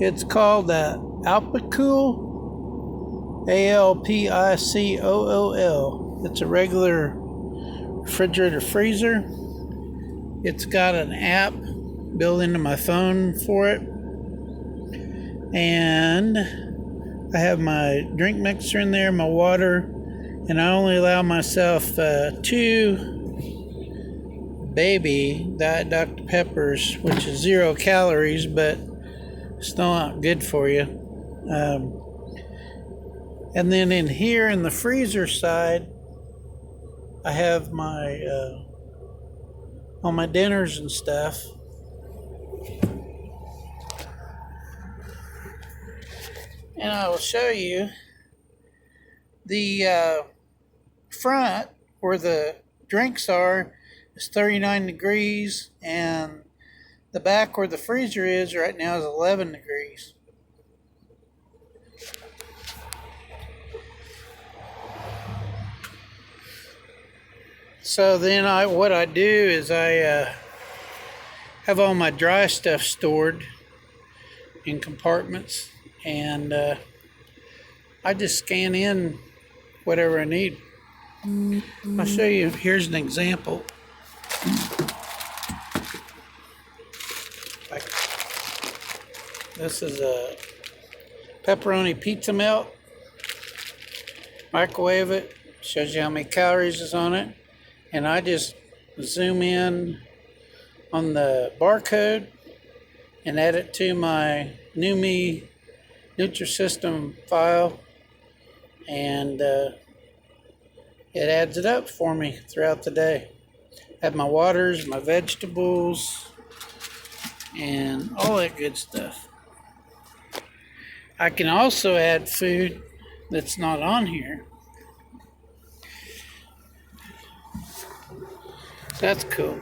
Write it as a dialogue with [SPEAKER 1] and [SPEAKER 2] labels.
[SPEAKER 1] It's called Alpicool, Alpicool. It's a regular refrigerator freezer. It's got an app built into my phone for it. And I have my drink mixer in there, my water, and I only allow myself 2 baby Diet Dr. Peppers, which is 0 calories, but still not good for you. And then in here in the freezer side, I have my all my dinners and stuff. And I will show you the front where the drinks are is 39 degrees, and the back where the freezer is right now is 11 degrees. So then what I do is I have all my dry stuff stored in compartments, and I just scan in whatever I need. I'll show you. Here's an example. This is a pepperoni pizza melt. Microwave it. Shows you how many calories is on it. And I just zoom in on the barcode and add it to my NuMe Nutrisystem file, and it adds it up for me throughout the day. I have my waters, my vegetables, and all that good stuff. I can also add food that's not on here. That's cool.